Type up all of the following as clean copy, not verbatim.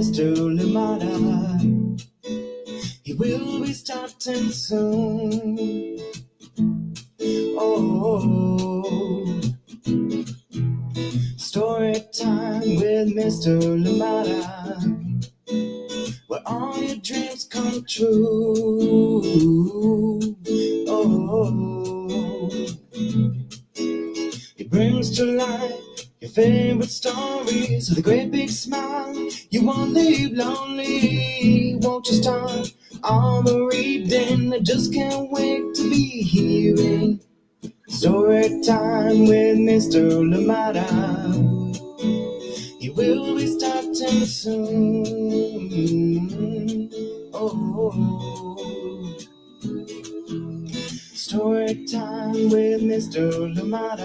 Mr. Limata. He will be starting soon. Oh, story time with Mr. Limata, where all your dreams come true. Oh, he brings to life your favorite stories with a great big smile. You won't leave lonely, won't you start on the reading? I just can't wait to be hearing story time with Mr. Limata. He will be starting soon. Oh, story time with Mr. Limata,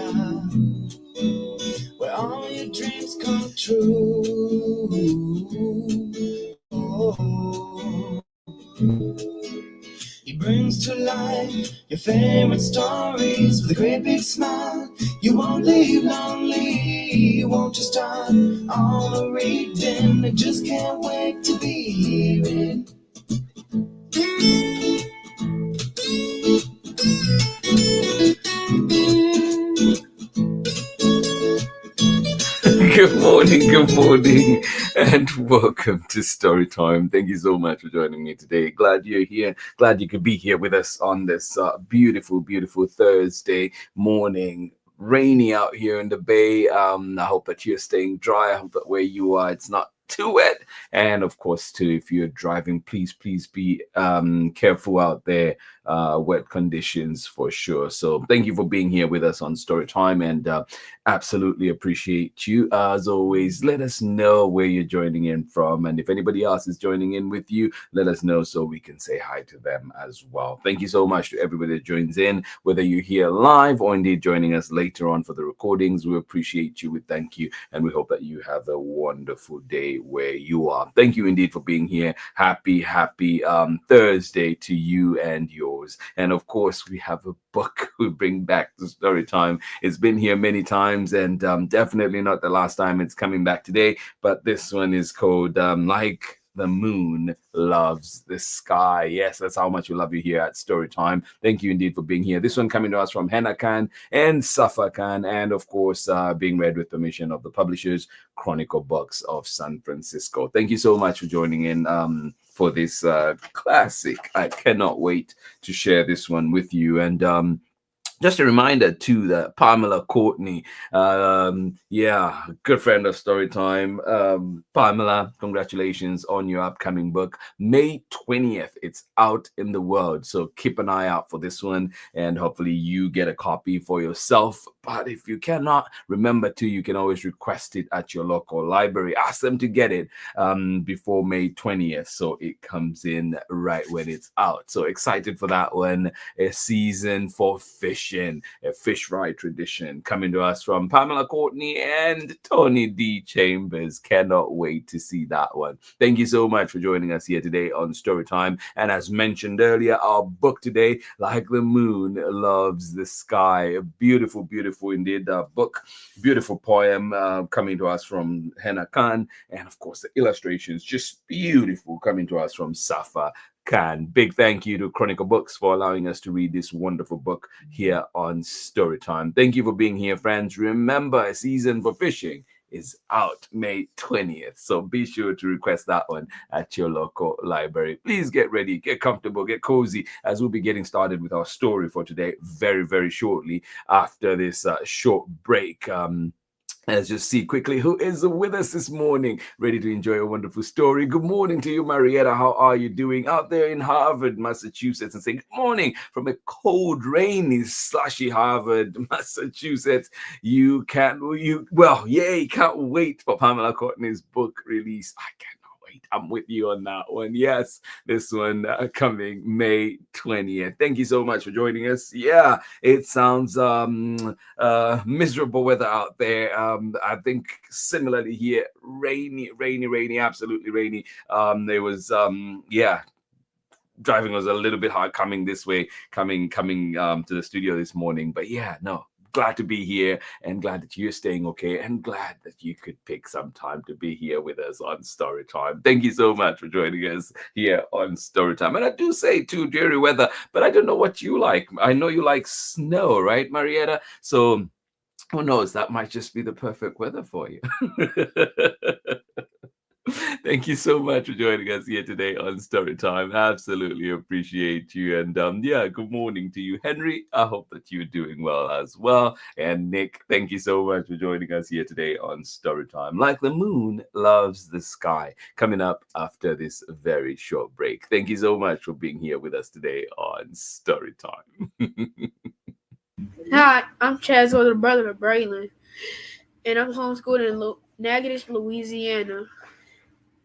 where all your dreams come true. Oh, he brings to life your favorite stories with a great big smile. You won't leave lonely, won't you start all the reading? I just can't wait to be hearing. Good morning, and welcome to Storytime. Thank you so much for joining me today. Glad you're here. Glad you could be here with us on this beautiful Thursday morning. Rainy out here in the Bay. I hope that you're staying dry. I hope that where you are, it's not too wet. And of course, too, if you're driving, please be careful out there. Wet conditions for sure. So thank you for being here with us on Storytime, and absolutely appreciate you. As always, let us know where you're joining in from, and if anybody else is joining in with you, let us know so we can say hi to them as well. Thank you so much to everybody that joins in, whether you're here live or indeed joining us later on for the recordings. We appreciate you. We thank you, and we hope that you have a wonderful day where you are. Thank you indeed for being here. Happy Thursday to you and yours. And of course, we have a book we bring back to Storytime. It's been here many times, and definitely not the last time. It's coming back today, but this one is called Like the Moon Loves the Sky. Yes, that's how much we love you here at Storytime. Thank you indeed for being here. This one coming to us from Hena Khan and Saffa Khan, and of course being read with permission of the publishers, Chronicle Books of San Francisco. Thank you so much for joining in for this classic. I cannot wait to share this one with you. And just a reminder too that Pamela Courtney, good friend of Storytime. Pamela, congratulations on your upcoming book. May 20th, it's out in the world. So keep an eye out for this one, and hopefully you get a copy for yourself. But if you cannot, remember too, you can always request it at your local library. Ask them to get it before May 20th, so it comes in right when it's out. So excited for that one. A season for fishing, a fish fry tradition coming to us from Pamela Courtney and Tony D. Chambers. Cannot wait to see that one. Thank you so much for joining us here today on Storytime. And as mentioned earlier, our book today, Like the Moon Loves the Sky. A beautiful indeed book, beautiful poem coming to us from Hena Khan, and of course the illustrations just beautiful coming to us from Saffa Khan. Big thank you to Chronicle Books for allowing us to read this wonderful book here on Storytime. Thank you for being here, friends. Remember, a season for fishing is out May 20th. So be sure to request that one at your local library. Please get ready, get comfortable, get cozy, as we'll be getting started with our story for today very shortly after this short break. Let's just see quickly who is with us this morning, ready to enjoy a wonderful story. Good morning to you, Marietta. How are you doing out there in Harvard, Massachusetts? And say good morning from a cold, rainy, slushy Harvard, Massachusetts. Can't wait for Pamela Courtney's book release. I cannot wait. I'm with you on that one. Yes, this one coming May 20th. Thank you so much for joining us. Yeah, it sounds miserable weather out there. I think similarly here, rainy, absolutely rainy. There was driving was a little bit hard coming this way, coming to the studio this morning. But yeah, no, glad to be here and glad that you're staying okay and glad that you could pick some time to be here with us on Story Time. Thank you so much for joining us here on Story Time. And I do say too, dreary weather, but I don't know what you like. I know you like snow, right, Marietta? So who knows? That might just be the perfect weather for you. Thank you so much for joining us here today on Story Time. Absolutely appreciate you. And yeah, good morning to you, Henry. I hope that you're doing well as well. And Nick, thank you so much for joining us here today on Story Time. Like the moon loves the sky. Coming up after this very short break. Thank you so much for being here with us today on Story Time. Hi, I'm Chad's older brother of Braylon, and I'm homeschooled in Natchitoches, Louisiana.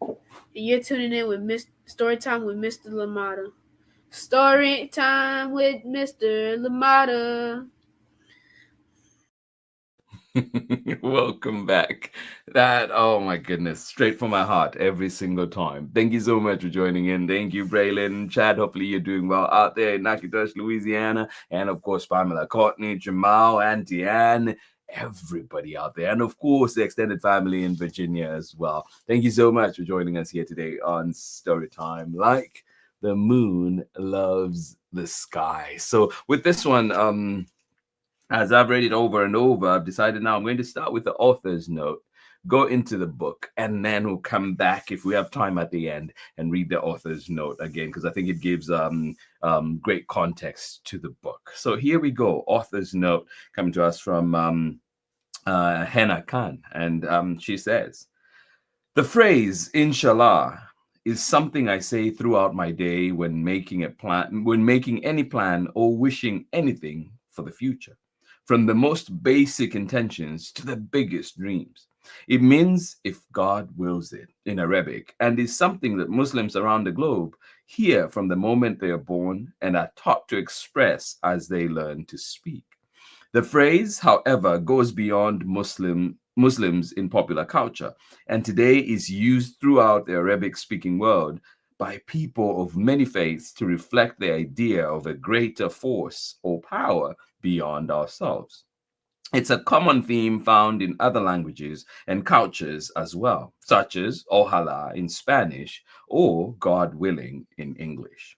And you're tuning in with Story Time with Mr. Limata. Story Time with Mr. Limata. Welcome back. That, oh my goodness, straight from my heart every single time. Thank you so much for joining in. Thank you, Braylon, Chad. Hopefully, you're doing well out there in Natchitoches, Louisiana. And of course, Pamela, Courtney, Jamal, and Deanne. Everybody out there, and of course, the extended family in Virginia as well. Thank you so much for joining us here today on Story Time. Like the moon loves the sky. So, with this one, as I've read it over and over, I've decided now I'm going to start with the author's note, go into the book, and then we'll come back if we have time at the end and read the author's note again, because I think it gives great context to the book. So here we go. Author's note coming to us from Hena Khan. And she says, the phrase inshallah is something I say throughout my day when making a plan, when making any plan or wishing anything for the future, from the most basic intentions to the biggest dreams. It means if God wills it in Arabic, and is something that Muslims around the globe hear from the moment they are born and are taught to express as they learn to speak. The phrase, however, goes beyond Muslims in popular culture, and today is used throughout the Arabic-speaking world by people of many faiths to reflect the idea of a greater force or power beyond ourselves. It's a common theme found in other languages and cultures as well, such as Ojalá in Spanish or God willing in English.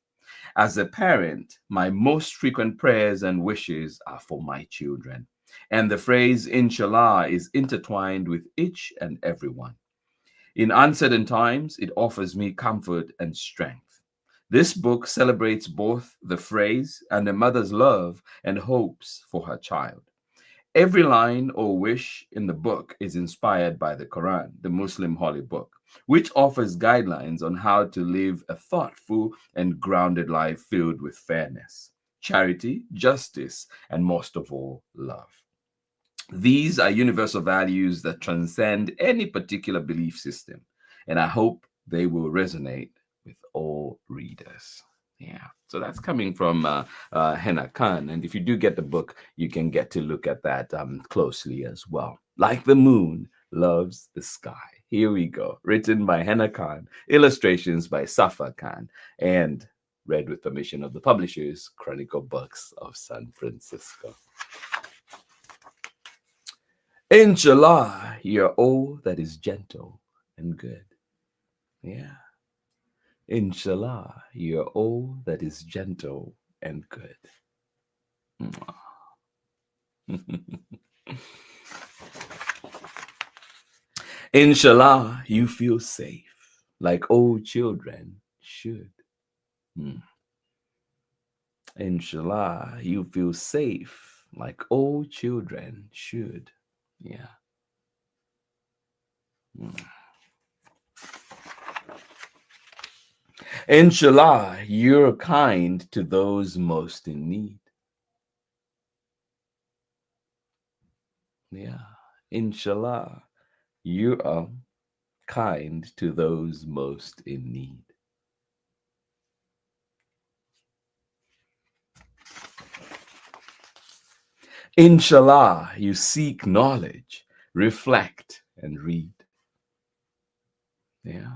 As a parent, my most frequent prayers and wishes are for my children. And the phrase inshallah is intertwined with each and every one. In uncertain times, it offers me comfort and strength. This book celebrates both the phrase and a mother's love and hopes for her child. Every line or wish in the book is inspired by the Quran, the Muslim holy book, which offers guidelines on how to live a thoughtful and grounded life filled with fairness, charity, justice, and most of all, love. These are universal values that transcend any particular belief system, and I hope they will resonate with all readers. Yeah, so that's coming from Hena Khan. And if you do get the book, you can get to look at that closely as well. Like the moon loves the sky. Here we go. Written by Hena Khan, illustrations by Saffa Khan, and read with permission of the publishers, Chronicle Books of San Francisco. Inshallah, you're all that is gentle and good. Yeah. Inshallah, you're all that is gentle and good. Inshallah, you feel safe, like old children should. Hmm. Inshallah, you feel safe, like old children should. Yeah. Hmm. Inshallah, you're kind to those most in need. Yeah. Inshallah, you are kind to those most in need. Inshallah, you seek knowledge, reflect, and read. Yeah.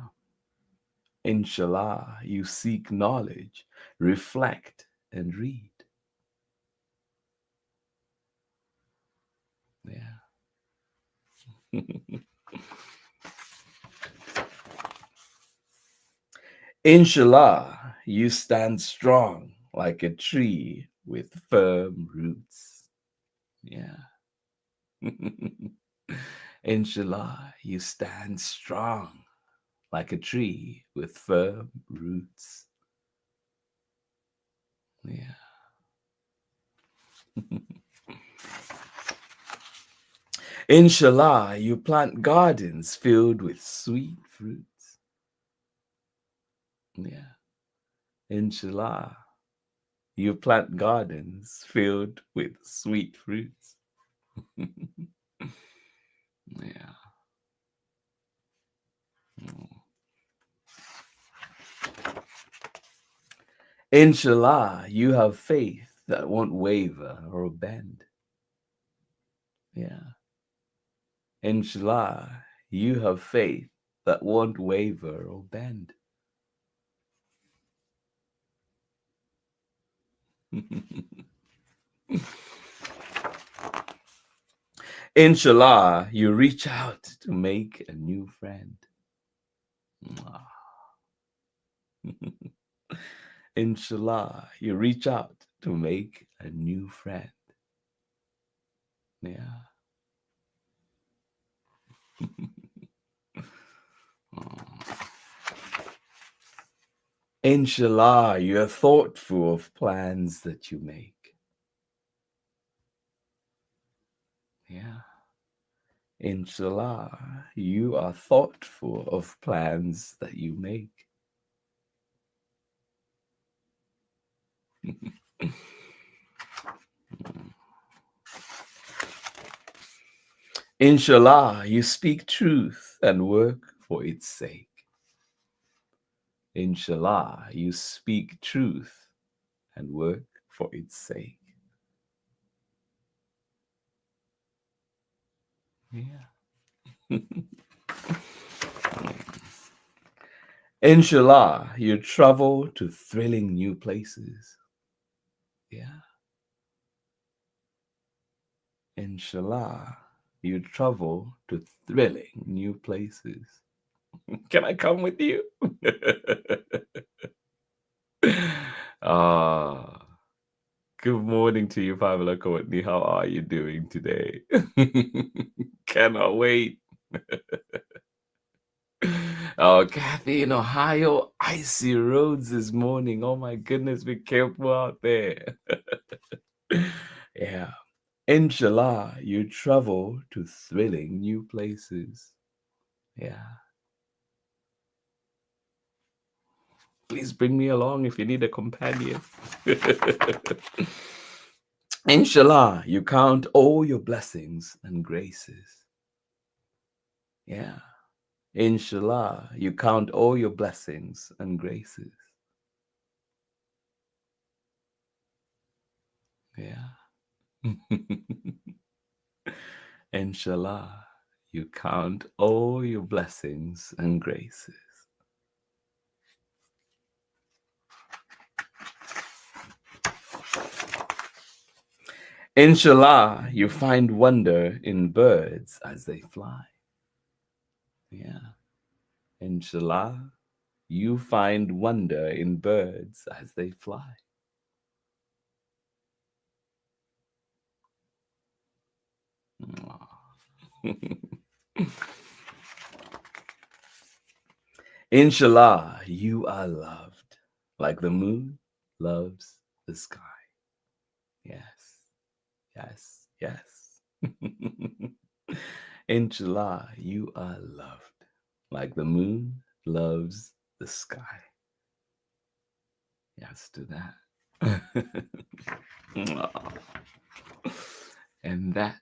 Inshallah, you seek knowledge, reflect, and read. Yeah. Inshallah, you stand strong like a tree with firm roots. Yeah. Inshallah, you stand strong like a tree with firm roots. Yeah. Inshallah, you plant gardens filled with sweet fruits. Yeah. Inshallah, you plant gardens filled with sweet fruits. Yeah. Inshallah, you have faith that won't waver or bend. Yeah. Inshallah, you have faith that won't waver or bend. Inshallah, you reach out to make a new friend. Inshallah, you reach out to make a new friend. Yeah. Inshallah, you're thoughtful of plans that you make. Yeah. Inshallah, you are thoughtful of plans that you make. Inshallah, you speak truth and work for its sake. Inshallah, you speak truth and work for its sake. Yeah. Inshallah, you travel to thrilling new places. Yeah. Inshallah, you travel to thrilling new places. Can I come with you? Ah, good morning to you, Pamela Courtney. How are you doing today? Cannot wait. Oh, Kathy in Ohio, icy roads this morning. Oh my goodness, be careful out there. Yeah. Inshallah, you travel to thrilling new places. Yeah. Please bring me along if you need a companion. Inshallah, you count all your blessings and graces. Yeah. Inshallah, you count all your blessings and graces. Yeah. Inshallah, you count all your blessings and graces. Inshallah, you find wonder in birds as they fly. Yeah. Inshallah, you find wonder in birds as they fly. Inshallah, you are loved like the moon loves the sky. Yes, yes, yes. Inshallah, you are loved like the moon loves the sky. Yes to that. And that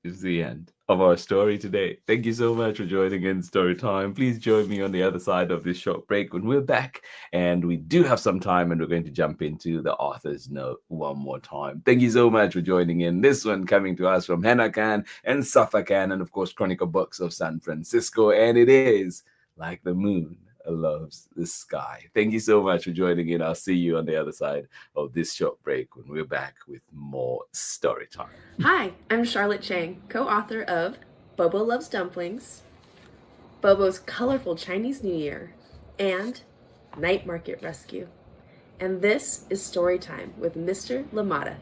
is the end of our story today. Thank you so much for joining in Story Time. Please join me on the other side of this short break when we're back. And we do have some time and we're going to jump into the author's note one more time. Thank you so much for joining in. This one coming to us from Hena Khan and Saffa Khan and of course Chronicle Books of San Francisco. And it is Like the Moon Loves the Sky. Thank you so much for joining in. I'll see you on the other side of this short break when we're back with more story time. Hi, I'm Charlotte Chang, co-author of Bobo Loves Dumplings, Bobo's Colorful Chinese New Year, and Night Market Rescue. And this is Storytime with Mr. Limata.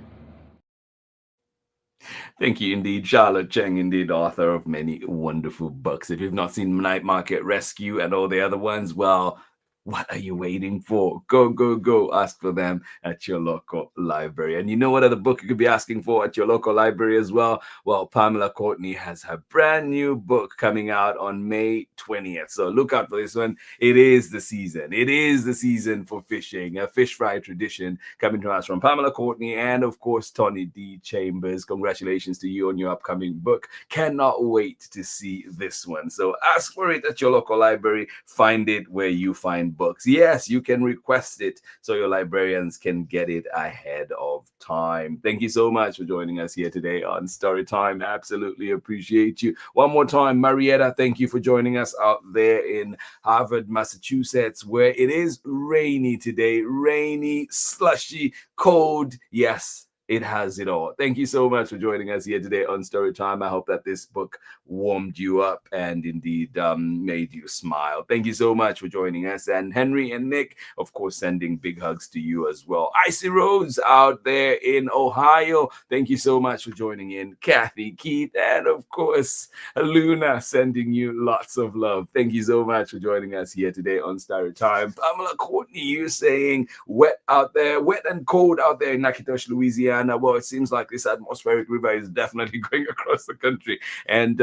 Thank you indeed, Charlotte Cheng, indeed, author of many wonderful books. If you've not seen Night Market Rescue and all the other ones, well, what are you waiting for? Go, go, go. Ask for them at your local library. And you know what other book you could be asking for at your local library as well? Well, Pamela Courtney has her brand new book coming out on May 20th. So look out for this one. It is the season. It is the season for fishing, a fish fry tradition coming to us from Pamela Courtney and, of course, Tony D. Chambers. Congratulations to you on your upcoming book. Cannot wait to see this one. So ask for it at your local library. Find it where you find books. Yes, you can request it so your librarians can get it ahead of time. Thank you so much for joining us here today on Storytime. Absolutely appreciate you. One more time, Marietta, thank you for joining us out there in Harvard, Massachusetts, where it is rainy today. Rainy, slushy, cold. Yes, it has it all. Thank you so much for joining us here today on Storytime. I hope that this book warmed you up and indeed made you smile. Thank you so much for joining us. And Henry and Nick, of course, sending big hugs to you as well. Icy Rose out there in Ohio, thank you so much for joining in. Kathy, Keith, and of course, Luna, sending you lots of love. Thank you so much for joining us here today on Storytime. Pamela Courtney, you saying wet out there, wet and cold out there in Natchitoches, Louisiana. Well, it seems like this atmospheric river is definitely going across the country. And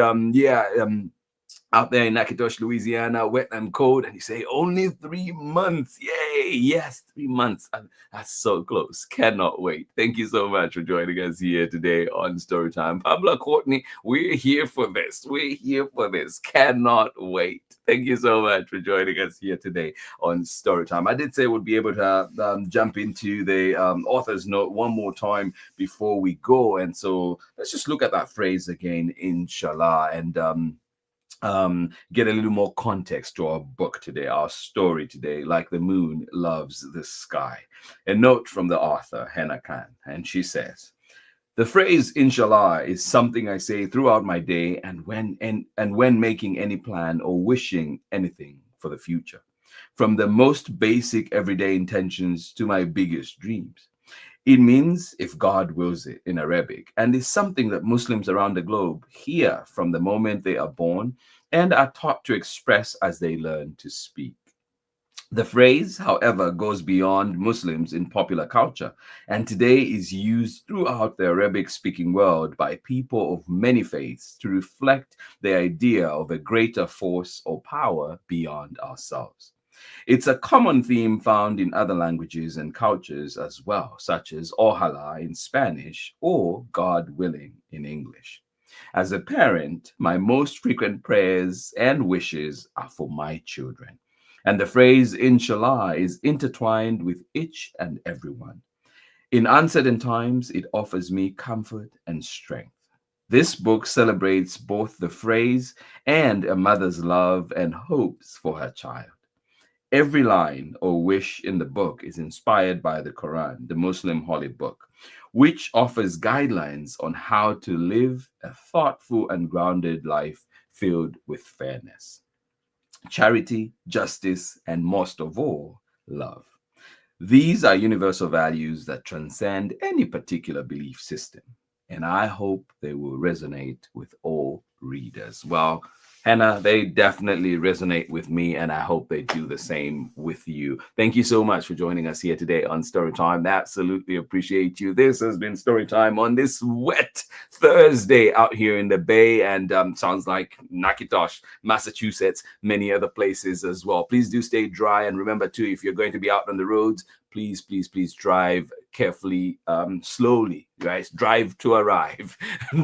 out there in Natchitoches, Louisiana, wet and cold, and you say only 3 months. Yay! Yes, 3 months. That's so close. Cannot wait. Thank you so much for joining us here today on Storytime. Pamela Courtney, we're here for this. We're here for this. Cannot wait. Thank you so much for joining us here today on Storytime. I did say we'll be able to jump into the author's note one more time before we go. And so let's just look at that phrase again, inshallah, and get a little more context to our book today, our story today, Like the Moon Loves the Sky. A note from the author, Hena Khan, and she says, the phrase inshallah is something I say throughout my day and when making any plan or wishing anything for the future, from the most basic everyday intentions to my biggest dreams. It means if God wills it in Arabic, and is something that Muslims around the globe hear from the moment they are born and are taught to express as they learn to speak. The phrase, however, goes beyond Muslims in popular culture, and today is used throughout the Arabic-speaking world by people of many faiths to reflect the idea of a greater force or power beyond ourselves. It's a common theme found in other languages and cultures as well, such as Ojalá in Spanish or God willing in English. As a parent, my most frequent prayers and wishes are for my children. And the phrase inshallah is intertwined with each and every one. In uncertain times, it offers me comfort and strength. This book celebrates both the phrase and a mother's love and hopes for her child. Every line or wish in the book is inspired by the Quran, the Muslim holy book, which offers guidelines on how to live a thoughtful and grounded life filled with fairness, charity, justice, and most of all, love. These are universal values that transcend any particular belief system, and I hope they will resonate with all readers. Well, Hannah, they definitely resonate with me, and I hope they do the same with you. Thank you so much for joining us here today on Storytime. Absolutely appreciate you. This has been Storytime on this wet Thursday out here in the Bay, and sounds like Natchitoches, Massachusetts, many other places as well. Please do stay dry, and remember too, if you're going to be out on the roads, please drive carefully, slowly, guys. Drive to arrive.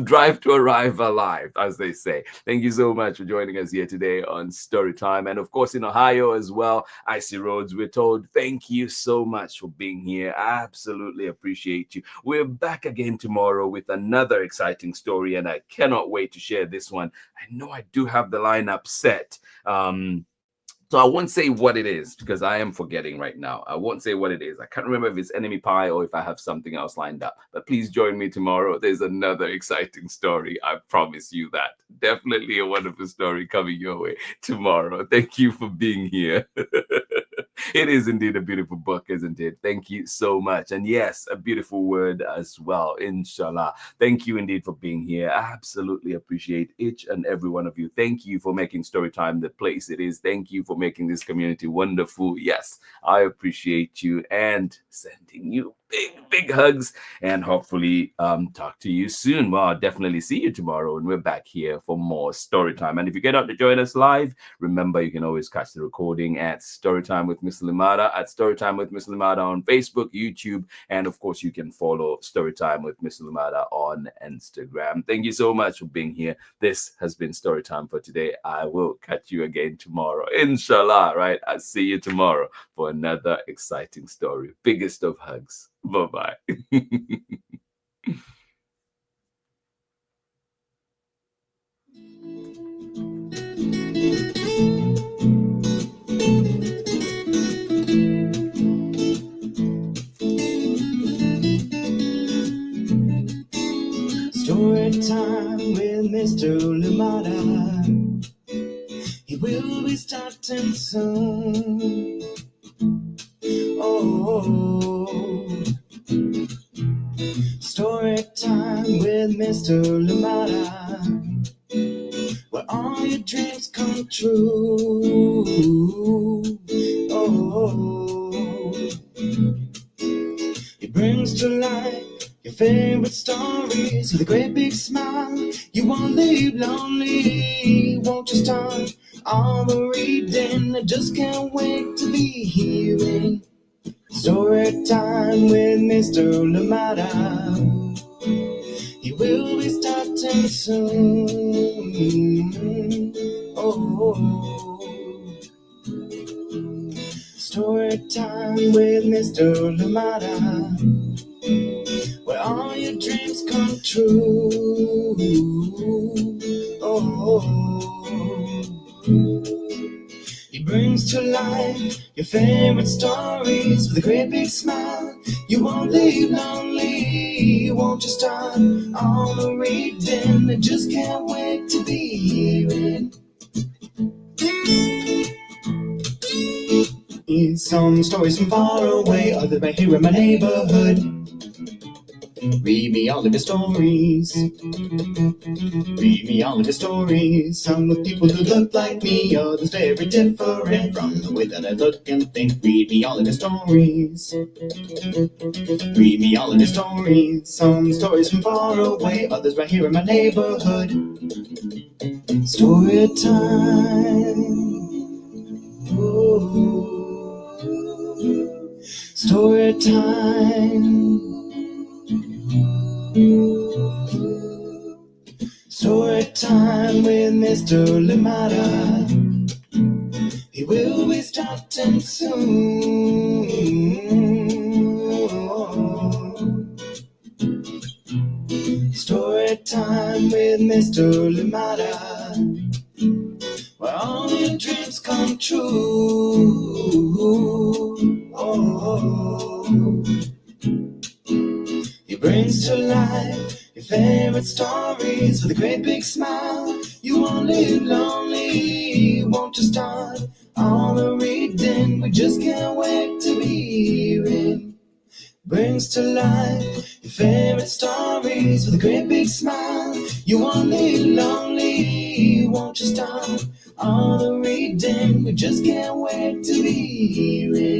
Drive to arrive alive, as they say. Thank you so much for joining us here today on Storytime. And of course, in Ohio as well, Icy Roads, we're told, thank you so much for being here. I absolutely appreciate you. We're back again tomorrow with another exciting story, and I cannot wait to share this one. I know I do have the lineup set. So I won't say what it is because I am forgetting right now. I won't say what it is. I can't remember if it's enemy pie or if I have something else lined up. But please join me tomorrow. There's another exciting story. I promise you that. Definitely a wonderful story coming your way tomorrow. Thank you for being here. It is indeed a beautiful book, isn't it? Thank you so much. And yes, a beautiful word as well, inshallah. Thank you indeed for being here. I absolutely appreciate each and every one of you. Thank you for making Storytime the place it is. Thank you for making this community wonderful. Yes, I appreciate you and sending you big hugs, and hopefully talk to you soon. Well, I'll definitely see you tomorrow, and we're back here for more Storytime. And if you get out to join us live, remember you can always catch the recording at Storytime with Miss Limata, at Storytime with Miss Limata on Facebook, YouTube, and of course you can follow Storytime with Miss Limata on Instagram. Thank you so much for being here. This has been Storytime for today. I will catch you again tomorrow, inshallah. Right, I'll see you tomorrow for another exciting story. Biggest of hugs. Bye-bye. Story time with Mr. Limata. He will be starting soon. Oh, story time with Mr. Limata, where all your dreams come true. Oh, he brings to life your favorite stories with a great big smile. You won't leave lonely, won't you start all the reading? I just can't wait to be hearing story time with Mr. Limata. He will be starting soon. Oh, story time with Mr. Limata, where all your dreams come true. Oh, he brings to life your favorite stories with a great big smile. You won't leave lonely, won't you start all the reading? I just can't wait to be hearing some stories from far away, others right here in my neighborhood. Read me all of the stories. Read me all of the stories. Some with people who look like me, others very different from the way that I look and think. Read me all of the stories. Read me all of the stories. Some stories from far away, others right here in my neighborhood. Story time. Ooh. Story time. Story time with Mr. Limata. He will be starting soon. Story time with Mr. Limata, where all your dreams come true. Oh, he brings to life your favorite stories with a great big smile. You won't live lonely, won't you start all the reading? We just can't wait to be hearing. Brings to life your favorite stories with a great big smile. You won't live lonely, won't you start all the reading? We just can't wait to be hearing.